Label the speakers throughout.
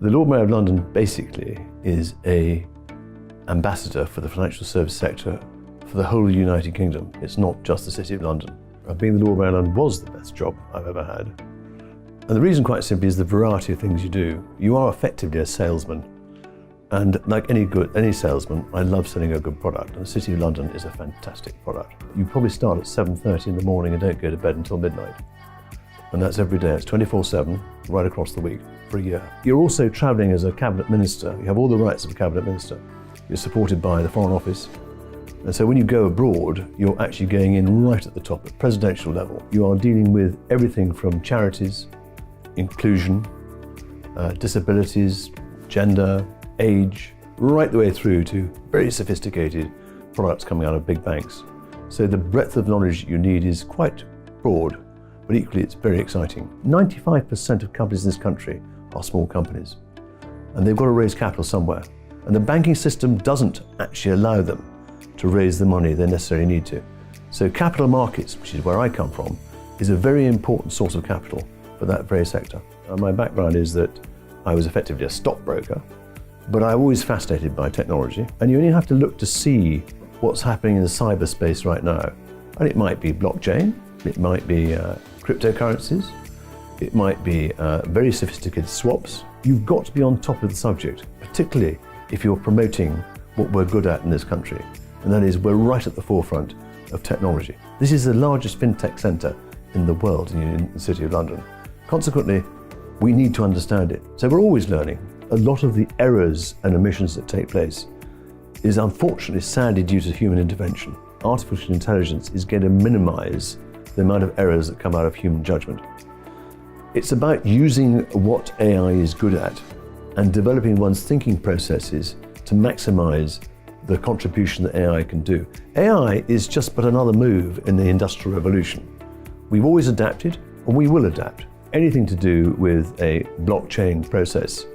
Speaker 1: The Lord Mayor of London basically is an ambassador for the financial service sector for the whole United Kingdom. It's not just the City of London. Being the Lord Mayor of London was the best job I've ever had. And the reason quite simply is the variety of things you do. You are effectively a salesman. And like any salesman, I love selling a good product. And the City of London is a fantastic product. You probably start at 7:30 in the morning and don't go to bed until midnight. And that's every day. It's 24/7, right across the week for a year. You're also travelling as a cabinet minister. You have all the rights of a cabinet minister. You're supported by the Foreign Office. And so when you go abroad, you're actually going in right at the top, at presidential level. You are dealing with everything from charities, inclusion, disabilities, gender, age, right the way through to very sophisticated products coming out of big banks. So the breadth of knowledge you need is quite broad, but equally it's very exciting. 95% of companies in this country are small companies, and they've got to raise capital somewhere. And the banking system doesn't actually allow them to raise the money they necessarily need to. So capital markets, which is where I come from, is a very important source of capital for that very sector. My background is that I was effectively a stockbroker, but I'm always fascinated by technology. And you only have to look to see what's happening in the cyberspace right now. And it might be blockchain, it might be cryptocurrencies, it might be very sophisticated swaps. You've got to be on top of the subject, particularly if you're promoting what we're good at in this country. And that is, we're right at the forefront of technology. This is the largest fintech centre in the world in the City of London. Consequently, we need to understand it. So we're always learning. A lot of the errors and omissions that take place is unfortunately, sadly, due to human intervention. Artificial intelligence is going to minimise the amount of errors that come out of human judgment. It's about using what AI is good at and developing one's thinking processes to maximise the contribution that AI can do. AI is just but another move in the Industrial Revolution. We've always adapted, and we will adapt. Anything to do with a blockchain process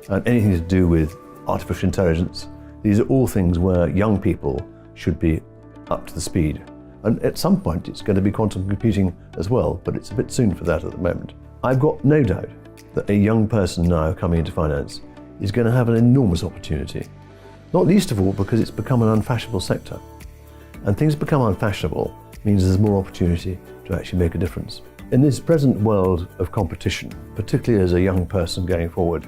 Speaker 1: and anything to do with artificial intelligence, these are all things where young people should be up to the speed. And at some point it's going to be quantum computing as well, but it's a bit soon for that at the moment. I've got no doubt that a young person now coming into finance is going to have an enormous opportunity. Not least of all because it's become an unfashionable sector. And things become unfashionable means there's more opportunity to actually make a difference. In this present world of competition, particularly as a young person going forward,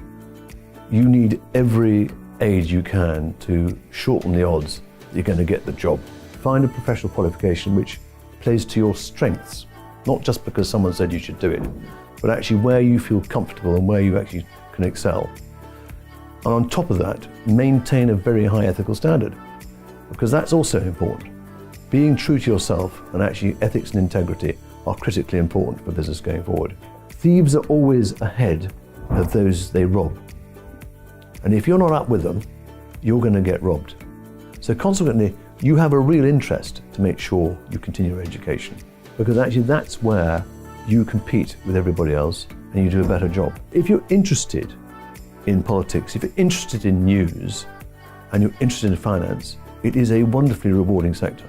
Speaker 1: you need every aid you can to shorten the odds that you're going to get the job. Find a professional qualification which plays to your strengths, not just because someone said you should do it, but actually where you feel comfortable and where you actually can excel. And on top of that, maintain a very high ethical standard, because that's also important. Being true to yourself and actually ethics and integrity are critically important for business going forward. Thieves are always ahead of those they rob. And if you're not up with them, you're going to get robbed. So consequently, you have a real interest to make sure you continue your education, because actually that's where you compete with everybody else and you do a better job. If you're interested in politics, if you're interested in news and you're interested in finance, it is a wonderfully rewarding sector.